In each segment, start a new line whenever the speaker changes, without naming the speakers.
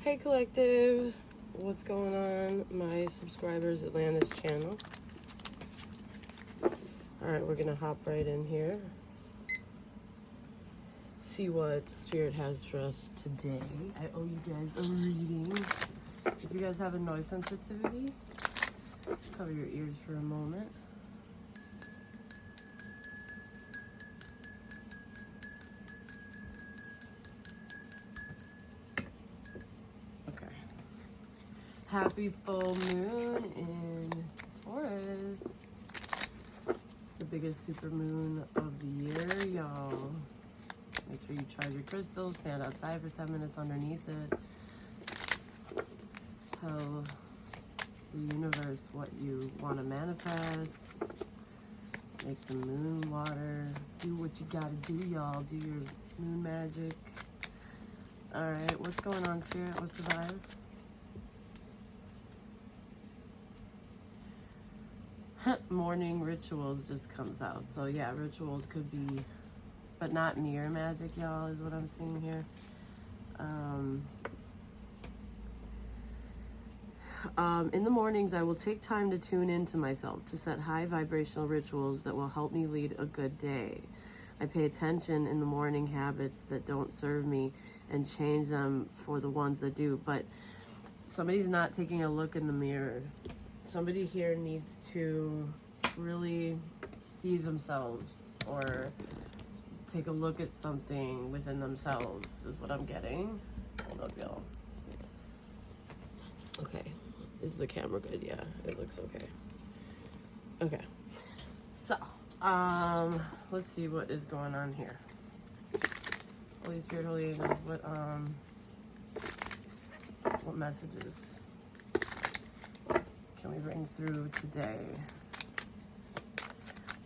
Hey collective, what's going on my subscribers Atlantis channel? Alright, we're gonna hop right in here. See what Spirit has for us today. I owe you guys a reading. If you guys have a noise sensitivity, cover your ears for a moment. Okay. Happy full moon in Taurus. It's the biggest super moon of the year, y'all. Make sure you charge your crystals, stand outside for 10 minutes underneath it. Tell the universe what you want to manifest. Make some moon water. Do what you gotta do, y'all. Do your moon magic. Alright, what's going on, Spirit? What's the vibe? Morning rituals just comes out. So yeah, rituals could be, but not mirror magic, y'all, is what I'm seeing here. In the mornings, I will take time to tune into myself, to set high vibrational rituals that will help me lead a good day. I pay attention in the morning habits that don't serve me and change them for the ones that do. But somebody's not taking a look in the mirror. Somebody here needs to really see themselves or take a look at something within themselves is what I'm getting. Hold up, y'all. Okay. Is the camera good? Yeah, it looks okay. Okay. So, let's see what is going on here. Holy Spirit, Holy Angels, what messages can we bring through today?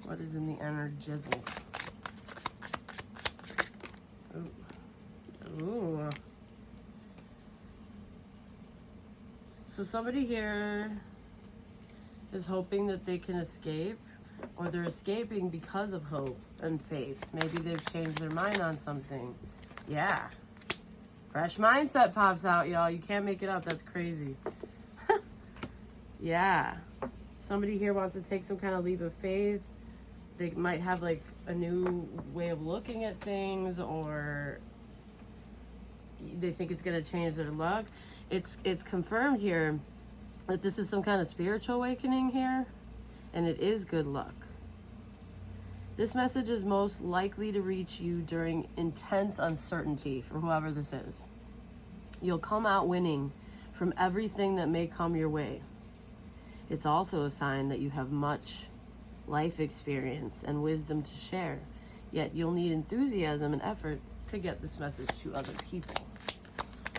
What is in the energizal? Ooh. So somebody here is hoping that they can escape, or they're escaping because of hope and faith. Maybe they've changed their mind on something. Yeah. Fresh mindset pops out, y'all. You can't make it up. That's crazy. Yeah. Somebody here wants to take some kind of leap of faith. They might have like a new way of looking at things, or they think it's going to change their luck. It's confirmed here that this is some kind of spiritual awakening here, and it is good luck. This message is most likely to reach you during intense uncertainty for whoever this is. You'll come out winning from everything that may come your way. It's also a sign that you have much life experience and wisdom to share, yet you'll need enthusiasm and effort to get this message to other people.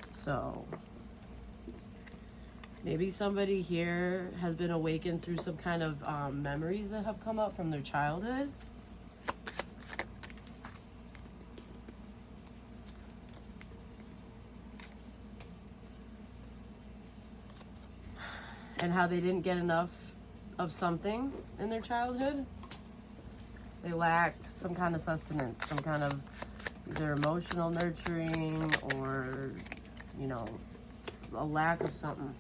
So maybe somebody here has been awakened through some kind of memories that have come up from their childhood. And how they didn't get enough of something in their childhood. They lacked some kind of sustenance, some kind of either emotional nurturing or, you know, a lack of something.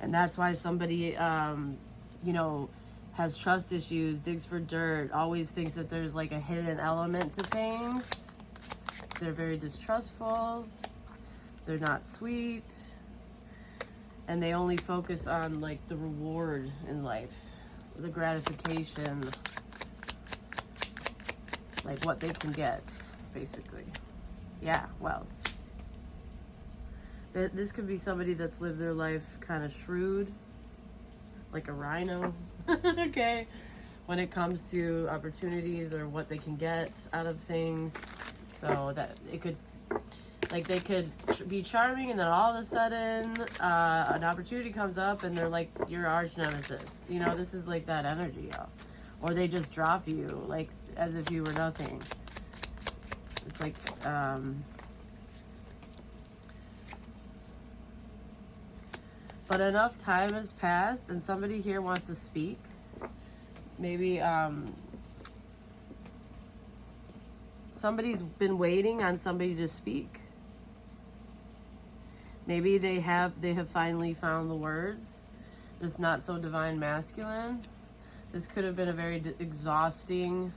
And that's why somebody, you know, has trust issues, digs for dirt, always thinks that there's like a hidden element to things. They're very distrustful. They're not sweet. And they only focus on like the reward in life, the gratification, like what they can get, basically. Yeah, wealth. This could be somebody that's lived their life kind of shrewd, like a rhino, okay, when it comes to opportunities or what they can get out of things. So that it could, like they could be charming and then all of a sudden an opportunity comes up and they're like your arch nemesis. You know, this is like that energy, y'all. Or they just drop you, like as if you were nothing. It's like, but enough time has passed and somebody here wants to speak. Maybe somebody's been waiting on somebody to speak. Maybe they have finally found the words. This not so divine masculine. This could have been a very exhausting,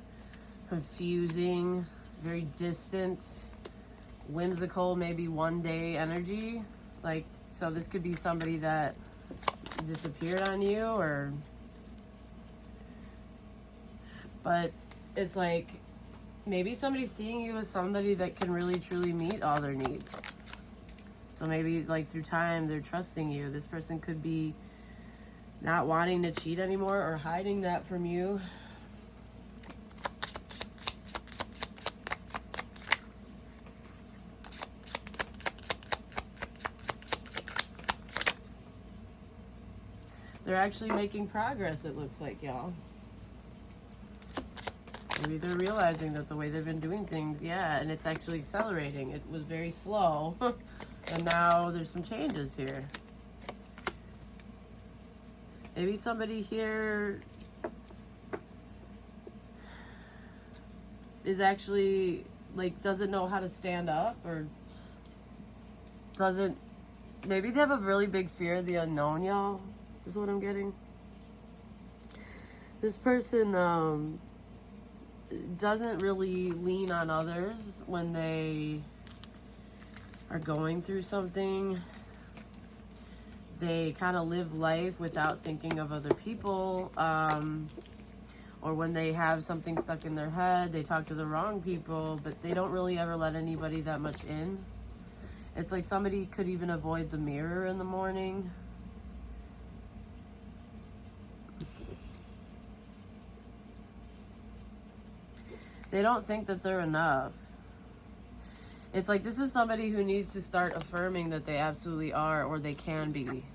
confusing, very distant, whimsical, maybe one day energy. Like, so this could be somebody that disappeared on you, or, but it's like, maybe somebody's seeing you as somebody that can really truly meet all their needs. So maybe like through time, they're trusting you. This person could be not wanting to cheat anymore or hiding that from you. They're actually making progress, it looks like, y'all. Maybe they're realizing that the way they've been doing things, yeah, and it's actually accelerating. It was very slow, and now there's some changes here. Maybe somebody here is actually, like, doesn't know how to stand up, or doesn't, maybe they have a really big fear of the unknown, y'all. This is what I'm getting. This person doesn't really lean on others when they are going through something. They kind of live life without thinking of other people, or when they have something stuck in their head, they talk to the wrong people, but they don't really ever let anybody that much in. It's like somebody could even avoid the mirror in the morning. They don't think that they're enough. It's like this is somebody who needs to start affirming that they absolutely are, or they can be.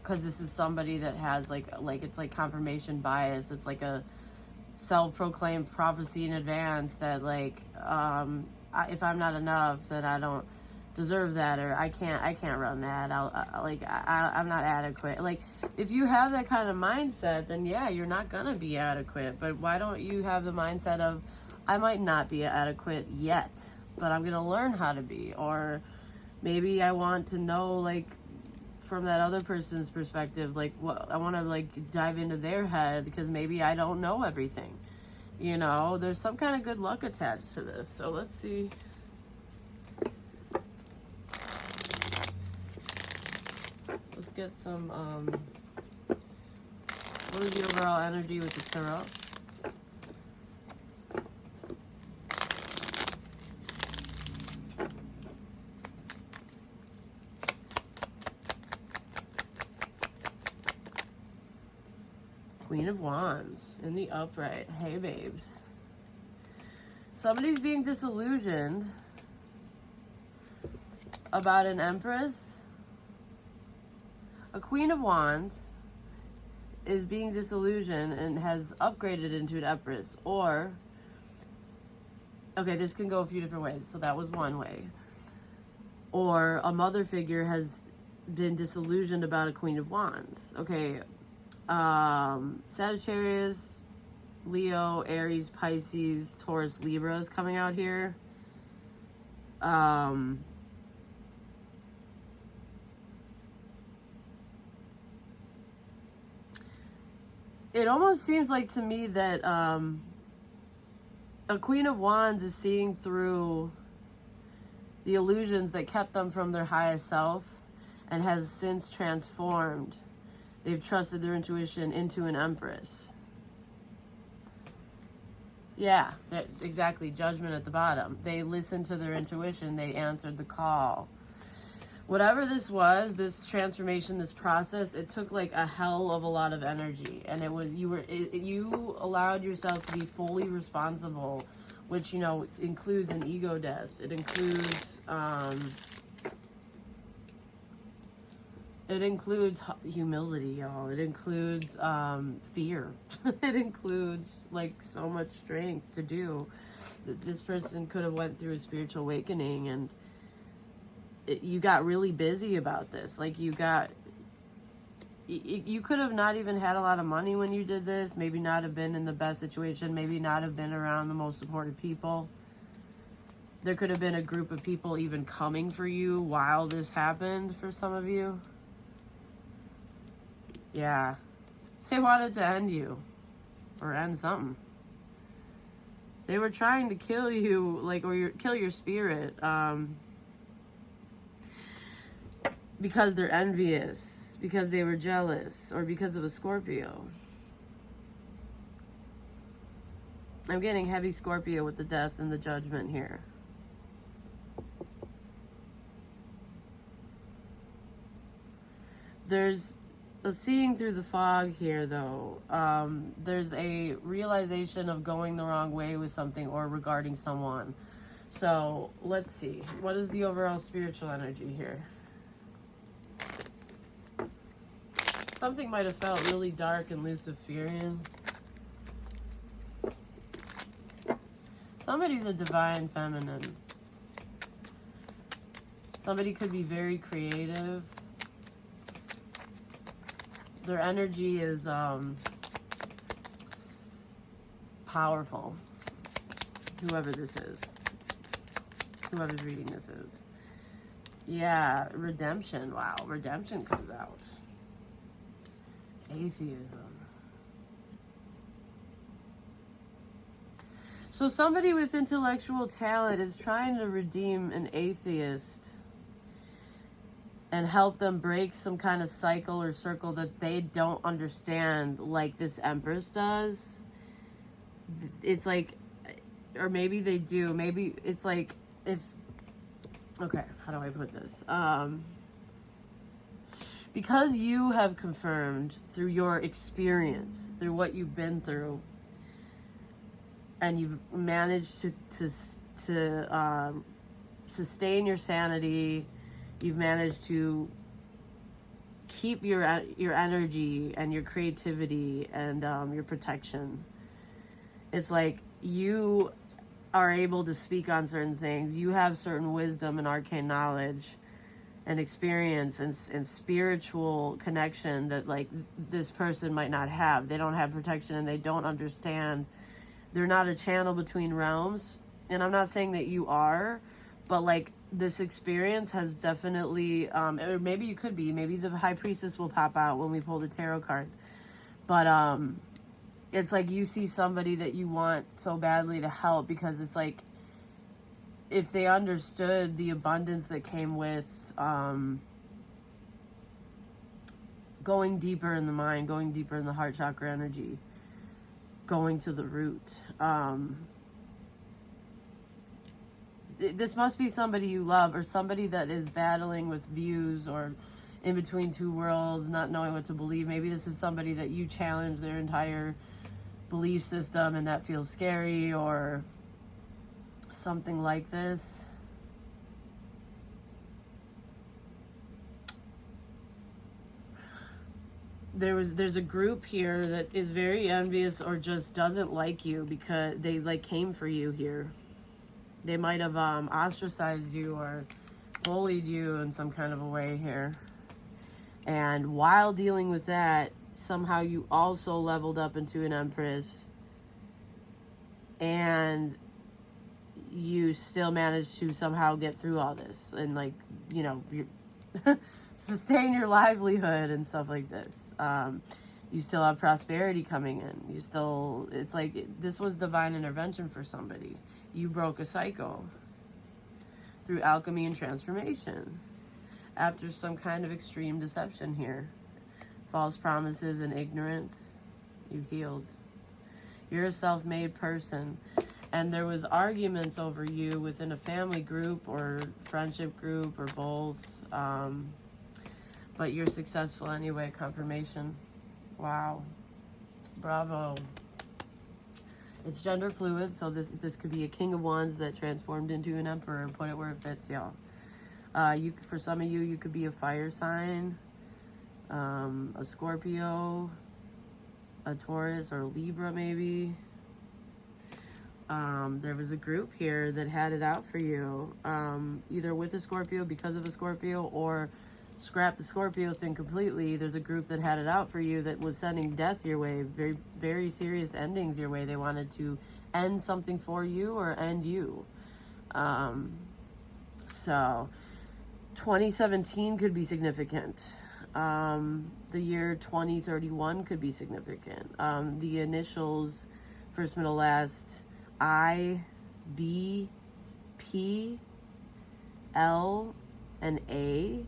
Because this is somebody that has like it's like confirmation bias. It's like a self-proclaimed prophecy in advance that like if I'm not enough, then I don't deserve that, or I can't run that. I'm not adequate. Like, if you have that kind of mindset, then yeah, you're not gonna be adequate. But why don't you have the mindset of, I might not be adequate yet, but I'm gonna learn how to be, or maybe I want to know, like, from that other person's perspective, like, what I want to like dive into their head, because maybe I don't know everything. You know, there's some kind of good luck attached to this. So let's see. Let's get some, what is the overall energy with the tarot? Queen of Wands in the upright. Hey, babes. Somebody's being disillusioned about an Empress. A Queen of Wands is being disillusioned and has upgraded into an Empress. Or, okay, this can go a few different ways. So that was one way. Or a mother figure has been disillusioned about a Queen of Wands. Okay, Sagittarius, Leo, Aries, Pisces, Taurus, Libra is coming out here. It almost seems like to me that a Queen of Wands is seeing through the illusions that kept them from their highest self and has since transformed. They've trusted their intuition into an Empress. Yeah, exactly. Judgment at the bottom. They listened to their intuition. They answered the call. Whatever this was, this transformation, this process, it took like a hell of a lot of energy, and it was you allowed yourself to be fully responsible, which, you know, includes an ego death. It includes humility, y'all. It includes fear. It includes like so much strength to do. This person could have went through a spiritual awakening, and you got really busy about this. Like, you got You could have not even had a lot of money when you did this, maybe not have been in the best situation, maybe not have been around the most supportive people. There could have been a group of people even coming for you while this happened for some of you. Yeah. They wanted to end you. Or end something. They were trying to kill you, like, or kill your spirit. Because they're envious. Because they were jealous. Or because of a Scorpio. I'm getting heavy Scorpio with the death and the judgment here. There's a seeing through the fog here, though. There's a realization of going the wrong way with something or regarding someone. So let's see. What is the overall spiritual energy here? Something might have felt really dark and Luciferian. Somebody's a divine feminine. Somebody could be very creative. Their energy is powerful. Whoever this is. Whoever's reading this is. Yeah, redemption. Wow, redemption comes out. Atheism. So somebody with intellectual talent is trying to redeem an atheist and help them break some kind of cycle or circle that they don't understand, like this Empress does. It's like, or maybe they do. Maybe it's like, if, okay, how do I put this? Because you have confirmed through your experience, through what you've been through, and you've managed to sustain your sanity. You've managed to keep your energy and your creativity and your protection. It's like you are able to speak on certain things. You have certain wisdom and arcane knowledge and experience and spiritual connection that, like, this person might not have. They don't have protection and they don't understand. They're not a channel between realms. And I'm not saying that you are, but like, this experience has definitely, or maybe you could be, maybe the High Priestess will pop out when we pull the tarot cards. But it's like you see somebody that you want so badly to help, because it's like, if they understood the abundance that came with going deeper in the mind, going deeper in the heart chakra energy, going to the root. This must be somebody you love, or somebody that is battling with views or in between two worlds, not knowing what to believe. Maybe this is somebody that you challenge their entire belief system and that feels scary, or something like this. There's a group here that is very envious or just doesn't like you because they like came for you here. They might have ostracized you or bullied you in some kind of a way here. And while dealing with that, somehow you also leveled up into an Empress. And you still managed to somehow get through all this. And, like, you know, sustain your livelihood and stuff like this. You still have prosperity coming in. You still, it's like, this was divine intervention for somebody. You broke a cycle through alchemy and transformation after some kind of extreme deception here. False promises and ignorance. You healed. You're a self-made person. And there was arguments over you within a family group or friendship group or both. But you're successful anyway. Confirmation. Wow. Bravo. It's gender fluid, so this could be a King of Wands that transformed into an Emperor. Put it where it fits, y'all. For some of you, you could be a fire sign, a Scorpio, a Taurus, or a Libra maybe. There was a group here that had it out for you, either with a Scorpio, because of a Scorpio, or scrap the Scorpio thing completely. There's a group that had it out for you that was sending death your way, very, very serious endings your way. They wanted to end something for you or end you. So 2017 could be significant. The year 2031 could be significant. The initials, first, middle, last, I, B, P, L, and A.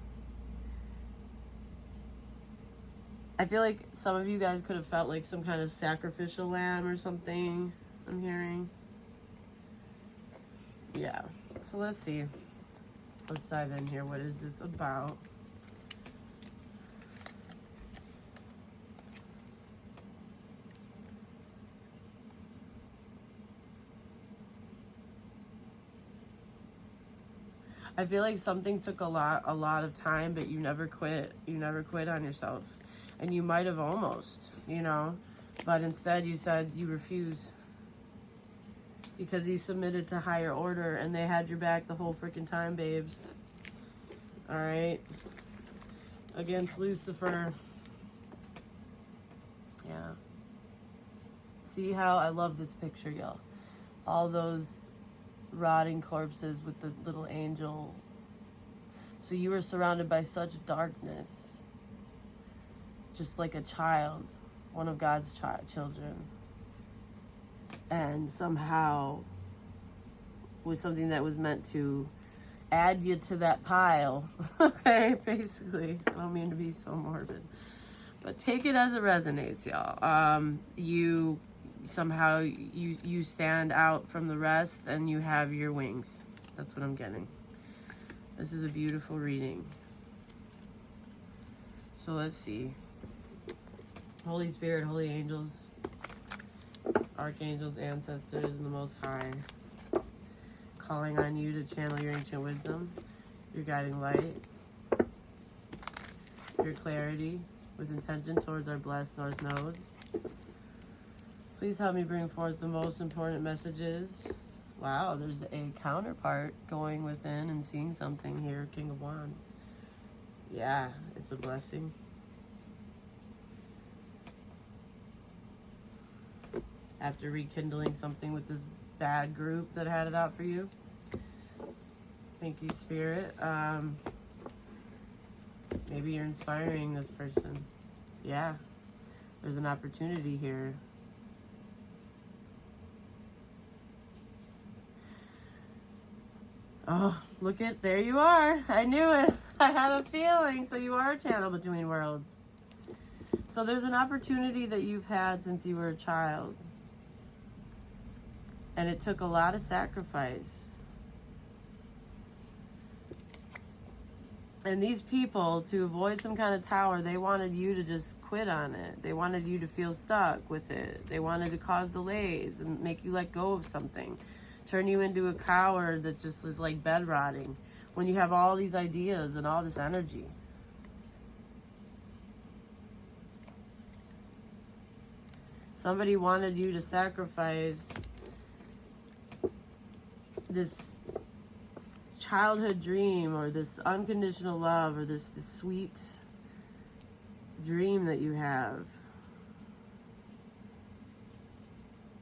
I feel like some of you guys could have felt like some kind of sacrificial lamb or something, I'm hearing. Yeah. So let's see. Let's dive in here. What is this about? I feel like something took a lot of time, but you never quit. You never quit on yourself. And you might have almost, you know, but instead you said you refused because you submitted to higher order and they had your back the whole freaking time, babes. All right. Against Lucifer. Yeah. See how I love this picture, y'all. All those rotting corpses with the little angel. So you were surrounded by such darkness. Just like a child, one of God's children. And somehow was something that was meant to add you to that pile. Okay, basically. I don't mean to be so morbid. But take it as it resonates, y'all. You somehow you stand out from the rest and you have your wings. That's what I'm getting. This is a beautiful reading. So let's see. Holy Spirit, holy angels, archangels, ancestors, and the Most High, calling on you to channel your ancient wisdom, your guiding light, your clarity with intention towards our blessed North Node. Please help me bring forth the most important messages. Wow, there's a counterpart going within and seeing something here, King of Wands. Yeah, it's a blessing. After rekindling something with this bad group that had it out for you. Thank you, Spirit. Maybe you're inspiring this person. Yeah, there's an opportunity here. Oh, look at, there you are. I knew it. I had a feeling. So you are a channel between worlds. So there's an opportunity that you've had since you were a child. And it took a lot of sacrifice. And these people, to avoid some kind of tower, they wanted you to just quit on it. They wanted you to feel stuck with it. They wanted to cause delays and make you let go of something. Turn you into a coward that just is like bed rotting when you have all these ideas and all this energy. Somebody wanted you to sacrifice this childhood dream or this unconditional love or this sweet dream that you have.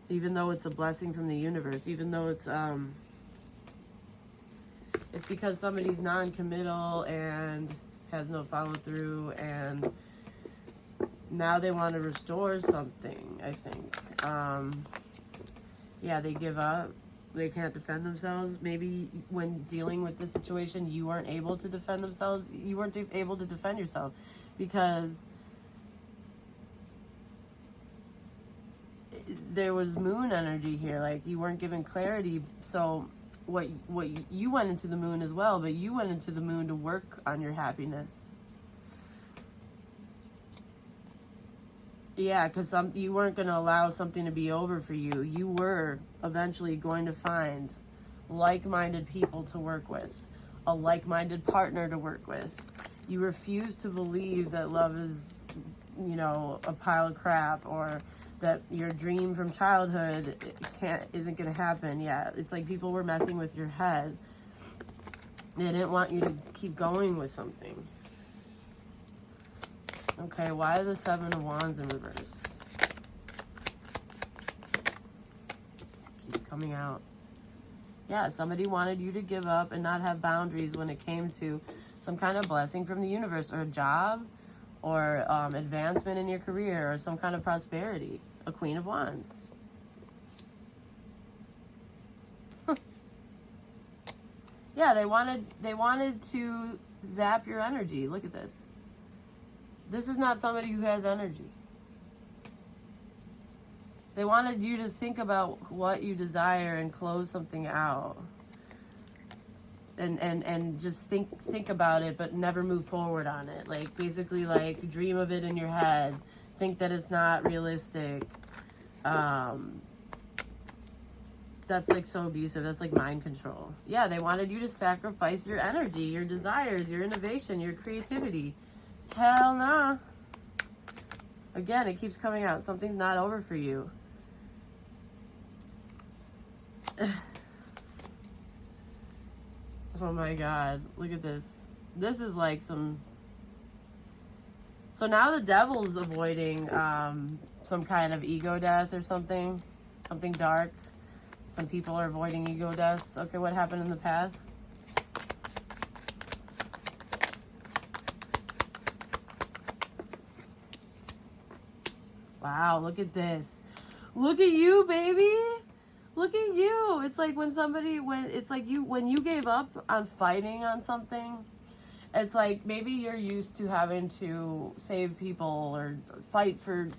Even though it's a blessing from the universe, even though it's because somebody's non-committal and has no follow-through and now they want to restore something, I think. Yeah, they give up. They can't defend themselves. Maybe when dealing with this situation, you weren't able to defend themselves. You weren't able to defend yourself because there was moon energy here. Like you weren't given clarity. So what you went into the moon as well, but you went into the moon to work on your happiness. Yeah, because you weren't going to allow something to be over for you. You were eventually going to find like-minded people to work with, a like-minded partner to work with. You refuse to believe that love is, you know, a pile of crap or that your dream from childhood isn't going to happen. Yeah, it's like people were messing with your head. They didn't want you to keep going with something. Okay, why the Seven of Wands in reverse? Keeps coming out. Yeah, somebody wanted you to give up and not have boundaries when it came to some kind of blessing from the universe, or a job, or advancement in your career, or some kind of prosperity. A Queen of Wands. Yeah, they wanted to zap your energy. Look at this. This is not somebody who has energy. They wanted you to think about what you desire and close something out. And just think about it, but never move forward on it. Like, basically, like, dream of it in your head. Think that it's not realistic. That's like so abusive. That's like mind control. Yeah, they wanted you to sacrifice your energy, your desires, your innovation, your creativity. Hell nah. Again, it keeps coming out. Something's not over for you. Oh my God. Look at this. This is like some... So now the devil's avoiding some kind of ego death or something. Something dark. Some people are avoiding ego deaths. Okay, what happened in the past? Wow, look at this. Look at you, baby. Look at you. It's like when you gave up on fighting on something, it's like maybe you're used to having to save people or fight for,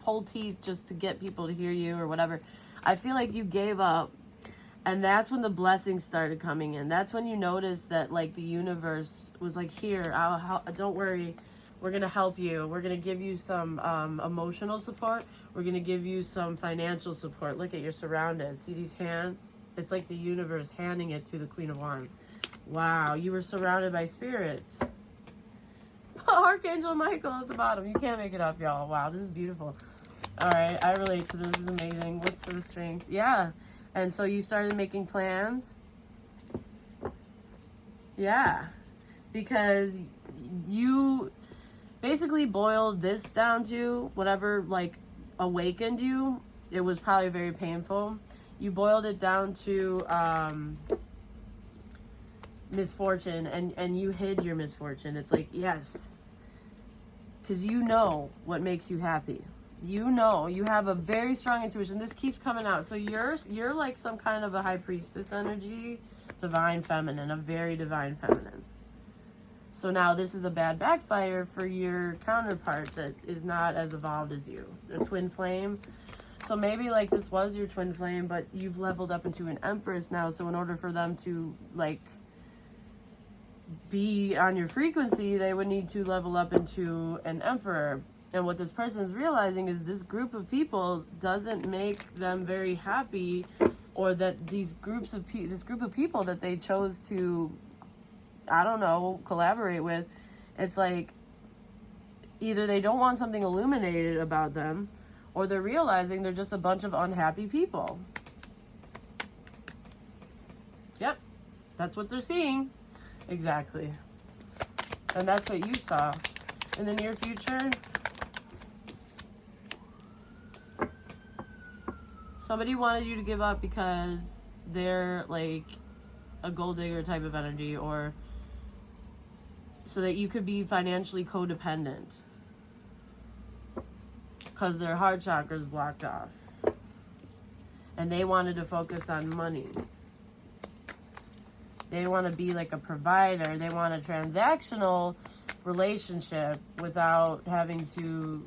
pull teeth just to get people to hear you or whatever. I feel like you gave up, and that's when the blessings started coming in. That's when you noticed that, like, the universe was like, here, don't worry. We're going to help you. We're going to give you some emotional support. We're going to give you some financial support. Look at, you're surrounded. See these hands? It's like the universe handing it to the Queen of Wands. Wow, you were surrounded by spirits. Archangel Michael at the bottom. You can't make it up, y'all. Wow, this is beautiful. All right, I relate to this. This is amazing. What's the strength? Yeah. And so you started making plans? Yeah. Because you basically boiled this down to whatever, like, awakened you. It was probably very painful. You boiled it down to misfortune, and you hid your misfortune. It's like, yes. Because you know what makes you happy. You know, you have a very strong intuition. This keeps coming out. So you're like some kind of a high priestess energy, divine feminine, a very divine feminine. So now this is a bad backfire for your counterpart that is not as evolved as you, a twin flame. So maybe like this was your twin flame, but you've leveled up into an empress now. So in order for them to like be on your frequency, they would need to level up into an emperor. And what this person is realizing is this group of people doesn't make them very happy, or that this group of people that they chose to, I don't know, collaborate with, it's like either they don't want something illuminated about them, or they're realizing they're just a bunch of unhappy people. Yep, that's what they're seeing. Exactly. And that's what you saw. In the near future, somebody wanted you to give up because they're like a gold digger type of energy, or so that you could be financially codependent because their heart chakra is blocked off and they wanted to focus on money. They want to be like a provider. They want a transactional relationship without having to,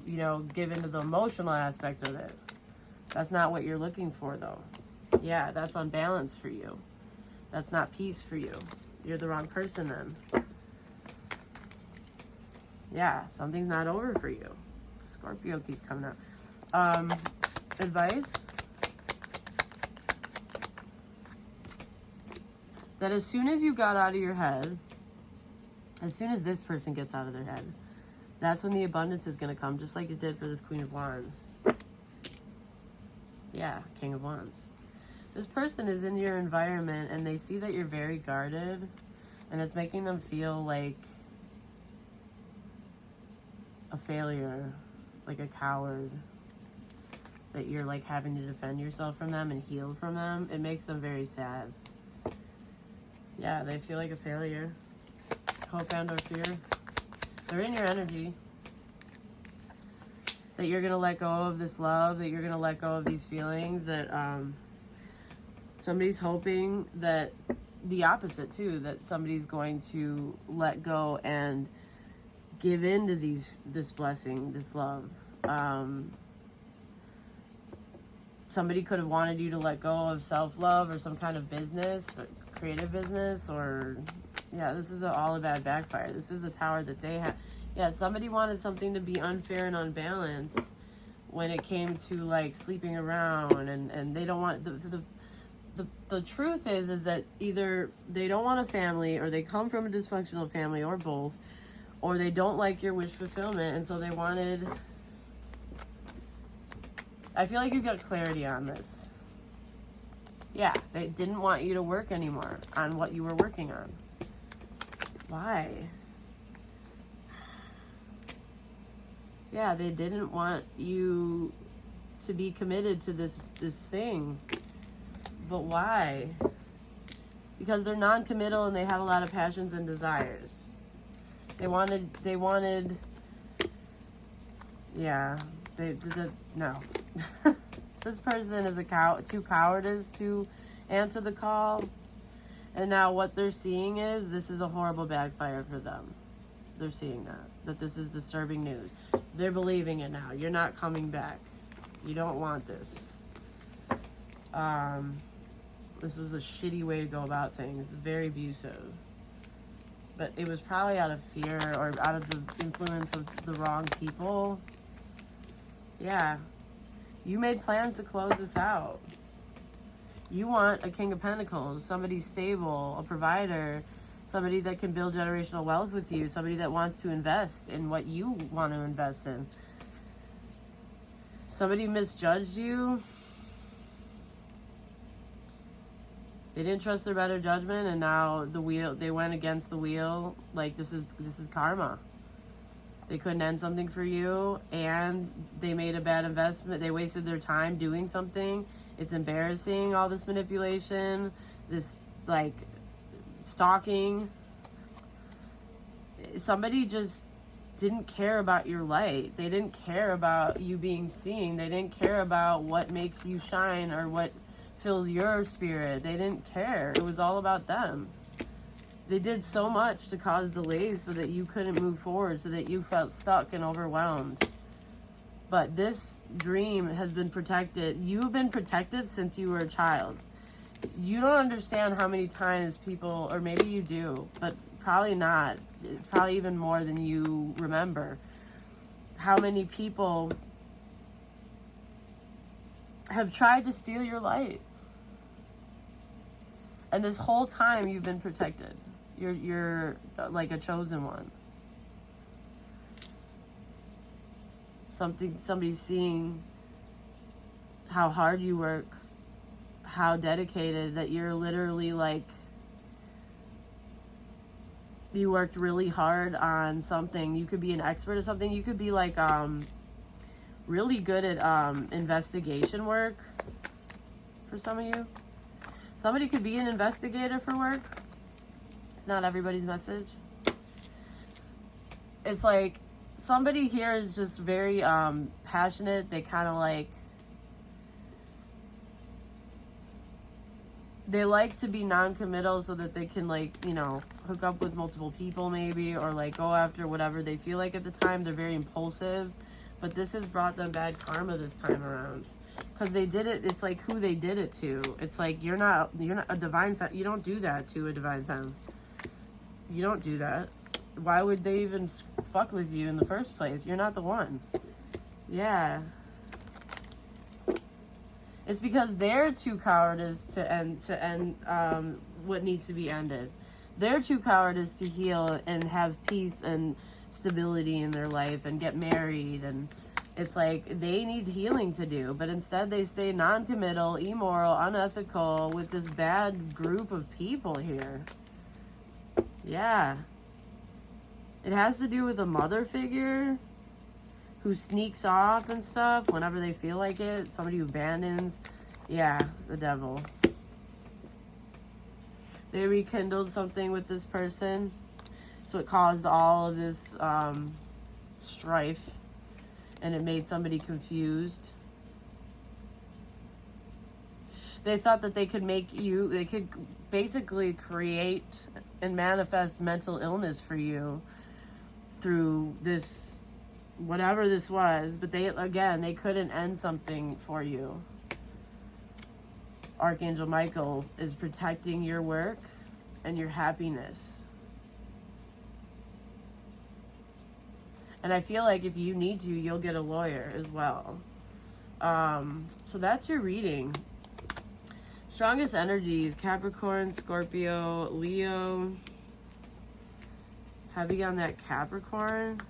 give into the emotional aspect of it. That's not what you're looking for, though. Yeah, that's unbalanced for you. That's not peace for you. You're the wrong person then. Yeah, something's not over for you. Scorpio keeps coming up. Advice? That as soon as you got out of your head, as soon as this person gets out of their head, that's when the abundance is going to come, just like it did for this Queen of Wands. Yeah, King of Wands. This person is in your environment and they see that you're very guarded, and it's making them feel like a failure, like a coward, that you're like having to defend yourself from them and heal from them. It makes them very sad. Yeah, they feel like a failure. Hope and or fear. They're in your energy. That you're gonna let go of this love, that you're gonna let go of these feelings, that somebody's hoping that the opposite too, that somebody's going to let go and give in to this blessing, this love. Somebody could have wanted you to let go of self-love or some kind of business, or creative business, or yeah, this is all a bad backfire. This is a tower that they have. Yeah, somebody wanted something to be unfair and unbalanced when it came to like sleeping around, and they don't want the truth is that either they don't want a family, or they come from a dysfunctional family, or both, or they don't like your wish fulfillment, and so they wanted. I feel like you got clarity on this. Yeah, they didn't want you to work anymore on what you were working on. Why? Yeah, they didn't want you to be committed to this thing. But why? Because they're non-committal and they have a lot of passions and desires. They wanted, yeah, no. This person is too cowardice to answer the call. And now what they're seeing is this is a horrible backfire for them. They're seeing that this is disturbing news. They're believing it now. You're not coming back. You don't want this. This was a shitty way to go about things. Very abusive. But it was probably out of fear or out of the influence of the wrong people. Yeah. You made plans to close this out. You want a King of Pentacles, somebody stable, a provider, somebody that can build generational wealth with you, somebody that wants to invest in what you want to invest in. Somebody misjudged you. They didn't trust their better judgment, and now they went against the wheel. Like, this is karma. They couldn't end something for you, and they made a bad investment. They wasted their time doing something. It's embarrassing, all this manipulation, this, like, stalking. Somebody just didn't care about your light. They didn't care about you being seen. They didn't care about what makes you shine or what fills your spirit. They didn't care. It was all about them. They did so much to cause delays so that you couldn't move forward, so that you felt stuck and overwhelmed. But this dream has been protected. You've been protected since you were a child. You don't understand how many times people, or maybe you do, but probably not. It's probably even more than you remember. How many people have tried to steal your light. And this whole time you've been protected. You're like a chosen one. Somebody's seeing how hard you work, how dedicated, that you're literally like, you worked really hard on something. You could be an expert at something. You could be like really good at investigation work for some of you. Somebody could be an investigator for work. It's not everybody's message. It's like somebody here is just very passionate. They kind of like, they like to be non-committal so that they can, like, you know, hook up with multiple people maybe, or like go after whatever they feel like at the time. They're very impulsive, but this has brought them bad karma this time around. Because they did it, it's like who they did it to. It's like you're not a divine femme. You don't do that to a divine femme. You don't do that. Why would they even fuck with you in the first place? You're not the one. Yeah. It's because they're too cowardice to end what needs to be ended. They're too cowardice to heal and have peace and stability in their life and get married, and it's like they need healing to do, but instead they stay non-committal, immoral, unethical with this bad group of people here. Yeah. It has to do with a mother figure. who sneaks off and stuff whenever they feel like it. Somebody who abandons. Yeah, the devil. They rekindled something with this person. So it caused all of this strife. And it made somebody confused. They thought that they could they could basically create and manifest mental illness for you through this, whatever this was. But they couldn't end something for you. Archangel Michael is protecting your work and your happiness. And I feel like if you need to, you'll get a lawyer as well. So that's your reading. Strongest energies, Capricorn, Scorpio, Leo. Heavy on that Capricorn.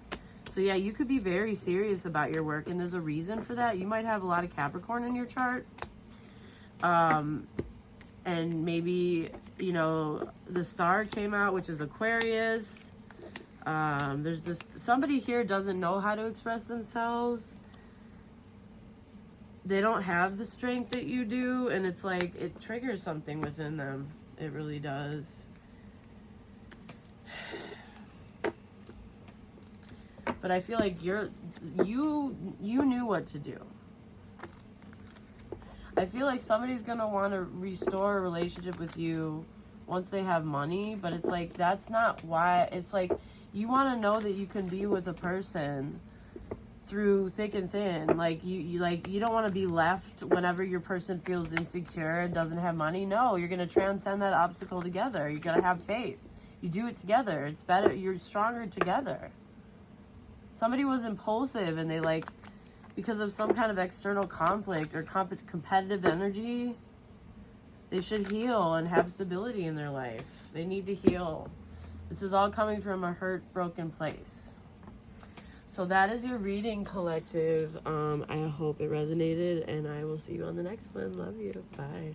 So yeah, you could be very serious about your work, and there's a reason for that. You might have a lot of Capricorn in your chart. And maybe, you know, the star came out, which is Aquarius. There's just somebody here doesn't know how to express themselves. They don't have the strength that you do, and it's like it triggers something within them. It really does. But I feel like you knew what to do. I feel like somebody's gonna want to restore a relationship with you once they have money, but it's like that's not why. It's like you want to know that you can be with a person through thick and thin. Like you don't want to be left whenever your person feels insecure and doesn't have money. No, you're gonna transcend that obstacle together. You're gonna have faith. You do it together. It's better. You're stronger together. Somebody was impulsive and they because of some kind of external conflict or competitive energy, they should heal and have stability in their life. They need to heal. This is all coming from a hurt, broken place. So that is your reading, collective. I hope it resonated, and I will see you on the next one. Love you. Bye.